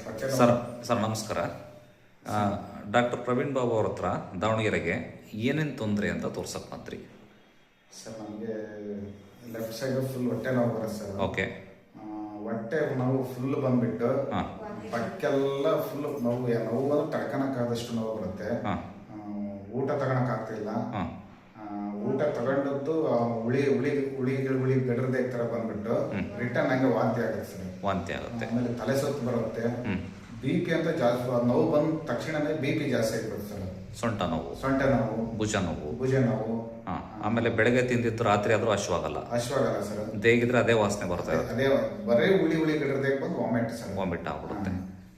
Sir sir ನಮಸ್ಕಾರ. Doctor Praveen Babu ಅವ್ರ ಹತ್ರ ದಾವಣಗೆರೆಗೆ ಏನೇನು ತೊಂದರೆ ಅಂತ ತೋರ್ಸಕ್ಕೆ ಬಂದ್ರಿ? ಸರ್ ನಮಗೆ ಲೆಫ್ಟ್ ಸೈಡ್ ಫುಲ್ ಹೊಟ್ಟೆ ನೋವು ಬರುತ್ತೆ ಸರ್. ಓಕೆ. ಹೊಟ್ಟೆ ನೋವು ಫುಲ್ ಬಂದ್ಬಿಟ್ಟು ಪಕ್ಕೆಲ್ಲ ಫುಲ್ ನೋವು ಬಂದು ತಡ್ಕೊಳಕ್ಕಾದಷ್ಟು ನೋವು ಬರುತ್ತೆ. ಊಟ ತಗೊಳಕ್ಕಾಗ್ತಿಲ್ಲ. ಊಟ ತಗೊಂಡದ್ದು ಹುಳಿ ಗಡ್ರದೆ ತರ ಬಂದ್ಬಿಟ್ಟು ರಿಟರ್ನ್ ಹಂಗೆ ವಾಂತಿ ಆಗುತ್ತೆ ಸರ್. ವಾಂತಿ ಆಗುತ್ತೆ. ಆಮೇಲೆ ತಲೆ ಸುತ್ತು ಬರುತ್ತೆ. BP ಅಂತ ಜಾಸ್ತಿ ನೋವು ಬಂದ ತಕ್ಷಣನೇ BP ಜಾಸ್ತಿ ಆಗಿಬಿಡುತ್ತೆ ಸರ್. ಸೊಂಟ ನೋವು, ಭುಜ ನೋವು. ಆಮೇಲೆ ಬೆಳಗ್ಗೆ ತಿಂದಿದ್ದು ರಾತ್ರಿ ಆದ್ರೂ ಅಶ್ವಾಗಲ್ಲ ಸರ್. ದೇಗಿದ್ರೆ ಅದೇ ವಾಸನೆ ಬರುತ್ತೆ. ಅದೇ ಬರೀ ಹುಳಿ ಗಡ್ರದೆ ಬಂದು ವಾಮಿಟ್ ಆಗ್ಬಿಡುತ್ತೆ.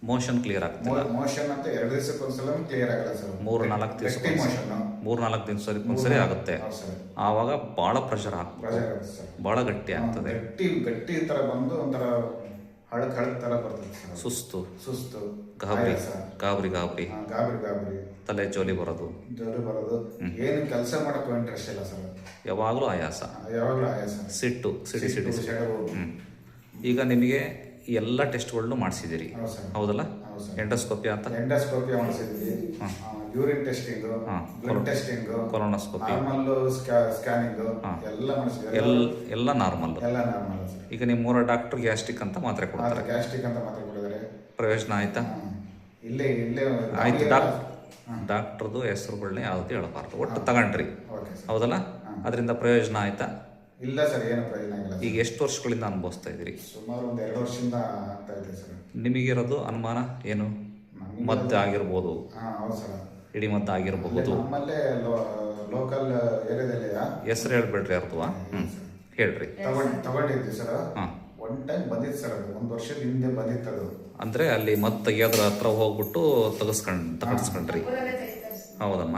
ಮೋಷನ್ ಕ್ಲಿಯರ್ ಆಗ್ತದೆ. ಮೋಷನ್ ಅಂತ 2 ದಿವಸಕ್ಕೊಂದ್ಸಲ ಕ್ಲಿಯರ್ ಆಗಲ್ಲ ಸರ್. 3-4 ದಿವಸಕ್ಕೊಂದ್ಸರಿ ಆಗುತ್ತೆ. ಆವಾಗ ಬಹಳ ಪ್ರೆಷರ್ ಆಗ್ತದೆ, ಬಹಳ ಗಟ್ಟಿ ಆಗ್ತದೆ. ಗಟ್ಟಿ ತರ ಬಂದು ಒಂಥರ ಹಳಕ್ ತರ ಬರ್ತದೆ ಸರ್. ಸುಸ್ತು ಗಾಬರಿ ತಲೆ ಜೋಲಿ ಬರೋದು. ಏನು ಕೆಲಸ ಮಾಡಕ್ಕೂ ಇಂಟ್ರೆಸ್ಟ್ ಇಲ್ಲ ಸರ್. ಯಾವಾಗಲೂ ಆಯಾಸ, ಸಿಟ್ಟು. ಈಗ ನಿಮಗೆ ಎಲ್ಲ ಟೆಸ್ಟ್ಗಳನ್ನು ಮಾಡಿಸಿದಿರಿ, ಹೌದಲ್ಲ? ಎಂಡೋಸ್ಕೋಪಿ ಮಾಡಿಸಿದ್ವಿ, urine testing, blood testing, colonoscopy, scanning ಎಲ್ಲ ನಾರ್ಮಲ್. ಈಗ ನಿಮ್ಮೂರ ಡಾಕ್ಟರ್ ಗ್ಯಾಸ್ಟ್ರಿಕ್ ಅಂತ ಮಾತ್ರೆ ಕೊಡ್ತಾರೆ. ಪ್ರಯೋಜನ ಆಯ್ತಾ? ಇಲ್ಲೇ ಆಯ್ತು. ಡಾಕ್ಟರ್ದು ಹೆಸರುಗಳನ್ನ ಯಾವ್ದು ಹೇಳಬಾರ್ದು, ಒಟ್ಟು ತಗೊಂಡ್ರಿ, ಹೌದಲ್ಲ? ಅದರಿಂದ ಪ್ರಯೋಜನ ಆಯ್ತಾ? ಇಲ್ಲ ಸರ್, ಏನು ಪ್ರಯೋಜನ ಆಗಿಲ್ಲ. ಈಗ ಎಷ್ಟು ವರ್ಷಗಳಿಂದ ಅನುಭವಿಸ್ತಾ ಇದ್ದೀರಿ? ಸುಮಾರು ಒಂದು 2 ವರ್ಷದಿಂದ ಆಗ್ತಾ ಇದೆ ಸರ್. ನಿಮಗಿರೋದು ಅನುಮಾನ ಏನು? ಮದ್ದು ಆಗಿರ್ಬೋದು, ಹೌದು ಸರ್, ಇಡೀ ಮದ್ದು ಆಗಿರಬಹುದು. ನಮ್ಮಲ್ಲೇ ಲೋಕಲ್ ಏರಿಯಾದಲ್ಲಿ ಹೆಸರು ಹೇಳ್ಬೇಡ್ರಿ, ಅರ್ಥವಾ? ಹೇಳ್ರಿ. ತಗೊಂಡಿದ್ವಿ ಸರ್. ಒನ್ ಟೈಮ್ ಬಂದಿತ್ತು ಸರ್, ಅದು 1 ವರ್ಷದ ಹಿಂದೆ ಬಂದಿತ್ತು. ಅದು ಅಂದ್ರೆ ಅಲ್ಲಿ ಮದ್ದು ತೆಗಿಯೋದ್ರ ಹತ್ರ ಹೋಗ್ಬಿಟ್ಟು ತಗಸ್ಕೊಂಡ್ರಿ, ಹೌದಮ್ಮ?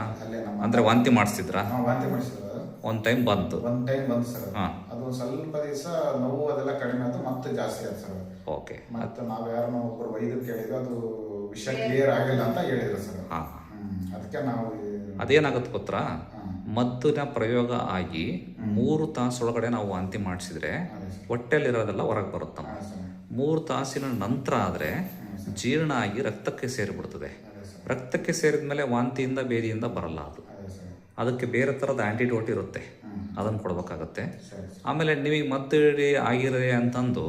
ಅಂದ್ರೆ ವಾಂತಿ ಮಾಡಿಸಿದ್ರಾ? ವಾಂತಿ ಮಾಡಿಸಿದ್ರು. ಒಂದ್ ಟೈಮ್ ಬಂತು ಸರ್. ಅದು ಸ್ವಲ್ಪ ದಿವಸ ನೋವು ಅದೆಲ್ಲ ಕಡಿಮೆ ಆಯ್ತು, ಮತ್ತೆ ಜಾಸ್ತಿ ಆಯ್ತು ಸರ್. ಓಕೆ. ಮತ್ತೆ ನಾವು ಯಾರನ್ನ ಒಬ್ಬರು ವೈದ್ಯರು ಕೇಳಿದ್ರು, ಅದು ವಿಷಯ ಕ್ಲಿಯರ್ ಆಗಿಲ್ಲ ಅಂತ ಹೇಳಿದ್ರು ಸರ್. ಅದಕ್ಕೆ ನಾವು ಅದೇನಾಗುತ್ತೆ ಗೊತ್ತಾ? ಮದ್ದಿನ ಪ್ರಯೋಗ ಆಗಿ 3 ತಾಸೊಳಗಡೆ ನಾವು ವಾಂತಿ ಮಾಡಿಸಿದ್ರೆ ಹೊಟ್ಟೆಲಿರೋದೆಲ್ಲ ಹೊರಗೆ ಬರುತ್ತೆ. 3 ತಾಸಿನ ನಂತರ ಆದ್ರೆ ಜೀರ್ಣ ಆಗಿ ರಕ್ತಕ್ಕೆ ಸೇರಿಬಿಡ್ತದೆ. ರಕ್ತಕ್ಕೆ ಸೇರಿದ ಮೇಲೆ ವಾಂತಿಯಿಂದ ಬೇದಿಯಿಂದ ಬರಲ್ಲ. ಅದಕ್ಕೆ ಬೇರೆ ಥರದ ಆ್ಯಂಟಿಡೋಟ್ ಇರುತ್ತೆ, ಅದನ್ನು ಕೊಡ್ಬೇಕಾಗತ್ತೆ. ಆಮೇಲೆ ನಿಮಗೆ ಮದ್ದು ಆಗಿರದೆ ಅಂತಂದು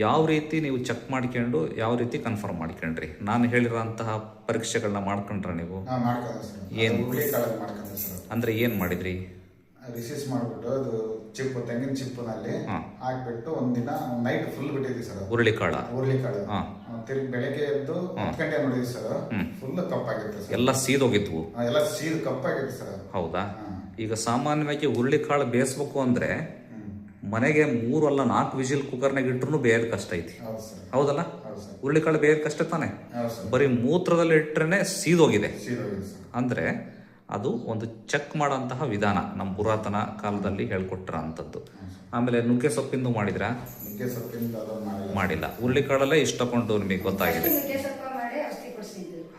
ಯಾವ ರೀತಿ ನೀವು ಚೆಕ್ ಮಾಡ್ಕೊಂಡು ಯಾವ ರೀತಿ ಕನ್ಫರ್ಮ್ ಮಾಡ್ಕೊಂಡ್ರಿ? ನಾನು ಹೇಳಿರೋಂತಹ ಪರೀಕ್ಷೆಗಳನ್ನ ಮಾಡ್ಕೊಂಡ್ರೆ ನೀವು ಏನು ಅಂದ್ರೆ ಏನು ಮಾಡಿದ್ರಿ? ರಿಸೀಸ್ ಮಾಡಿಬಿಟ್ಟು ಅದು ತೆಂಗಿನ ಚಿಪ್ಪಿನಲ್ಲಿ ಹಾಕ್ಬಿಟ್ಟು ಒಂದಿನ ನೈಟ್ ಫುಲ್ ಬಿಟ್ಟಿದ್ವಿ ಸರ್. ಹುರುಳಿಕಾಳು ತಿರುಗಿ ಬೆಳಗ್ಗೆ ಎದ್ದು 10 ಗಂಟೆ ನೋಡಿದ್ವಿ ಸರ್, ಫುಲ್ ಕಪ್ಪಾಗಿತ್ತು ಸರ್. ಎಲ್ಲ ಸೀದೋಗಿದ್ವು, ಎಲ್ಲ ಸೀದ್ ಕಪ್ಪಾಗಿತ್ತು ಸರ್. ಹೌದಾ? ಈಗ ಸಾಮಾನ್ಯವಾಗಿ ಹುರುಳಿಕಾಳು ಬೇಯಿಸ್ಬೇಕು ಅಂದ್ರೆ ಮನೆಗೆ 3 ಅಲ್ಲ 4 ವಿಜಿಲ್ ಕುಕ್ಕರ್ನಾಗ ಇಟ್ರು ಬೇಯೋದು ಕಷ್ಟ ಐತಿ, ಹೌದಲ್ಲ? ಹುರುಳಿಕಾಳು ಬೇಯೋದು ಕಷ್ಟ ತಾನೆ. ಬರೀ ಮೂತ್ರದಲ್ಲಿ ಇಟ್ರೇನೆ ಸೀದೋಗಿದೆ. ಅಂದ್ರೆ ಅದು ಒಂದು ಚೆಕ್ ಮಾಡೋಂತಹ ವಿಧಾನ ನಮ್ಮ ಪುರಾತನ ಕಾಲದಲ್ಲಿ ಹೇಳ್ಕೊಟ್ರ ಅಂಥದ್ದು. ಆಮೇಲೆ ನುಗ್ಗೆ ಸೊಪ್ಪಿಂದು ಮಾಡಿದ್ರ? ಮಾಡಿಲ್ಲ. ಹುರುಳಿಕಾಳಲ್ಲೇ ಇಷ್ಟಪಟ್ಟು ನಿಮಗೆ ಗೊತ್ತಾಗಿದೆ,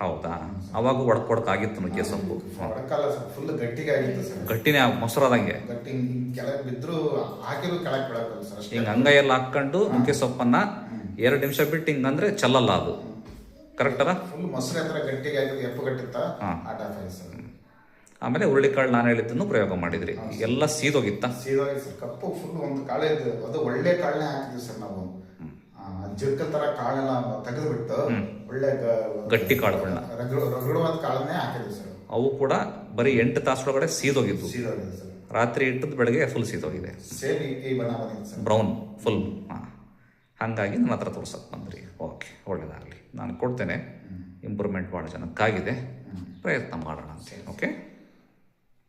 ಹೌದಾ? ಅವಾಗ ಒಡ್ಕೊಡಕ್ಕಾಗಿತ್ತು ನುಗ್ಗೆ ಸೊಪ್ಪು. ಗಟ್ಟಿನೇ ಮೊಸರಾದಂಗೆ ಹಿಂಗ ಅಂಗೈಯಲ್ಲಿ ಹಾಕೊಂಡು ನುಗ್ಗೆ ಸೊಪ್ಪನ್ನ 2 ನಿಮಿಷ ಬಿಟ್ಟು ಹಿಂಗಂದ್ರೆ ಚಲ್ಲಲ್ಲ, ಅದು ಕರೆಕ್ಟ್ ಅಲ್ಲ? ಆಮೇಲೆ ಹುರುಳಿಕಾಳು ನಾನು ಹೇಳಿದ್ದನ್ನು ಪ್ರಯೋಗ ಮಾಡಿದ್ರಿ, ಎಲ್ಲ ಸೀದೋಗಿತ್ತ? ಕಪ್ಪು ಫುಲ್ ಒಂದು ಕಾಳೆ, ಅದು ಒಳ್ಳೆ ಕಾಳನ್ನೇ ಹಾಕಿದ್ವಿ ಸರ್ ನಾವು. ಜಿರ್ಕಲ್ ತರ ಕಾಳೆಲ್ಲ ತೆಗೆದುಬಿಟ್ಟು ಒಳ್ಳೆ ಗಟ್ಟಿ ಕಾಳುಗಳನ್ನ, ರಗಡವಾದ ಕಾಳನ್ನೇ ಹಾಕಿದ್ವಿ ಸರ್. ಅವು ಕೂಡ ಬರೀ 8 ತಾಸೊಳಗಡೆ ಸೀದೋಗಿದ್ದು. ಸರ್ ರಾತ್ರಿ ಇಟ್ಟದ್ದು ಬೆಳಗ್ಗೆ ಫುಲ್ ಸೀದೋಗಿದೆ, ಬ್ರೌನ್ ಫುಲ್. ಹಾಗಾಗಿ ನನ್ನ ಹತ್ರ ತೋರ್ಸಕ್ಕೆ ಬಂದ್ರಿ. ಓಕೆ, ಒಳ್ಳೇದಾಗಲಿ. ನಾನು ಕೊಡ್ತೇನೆ. ಇಂಪ್ರೂವ್ಮೆಂಟ್ ಭಾಳ ಜನಕ್ಕಾಗಿದೆ, ಪ್ರಯತ್ನ ಮಾಡೋಣ ಅಂತ. ಓಕೆ.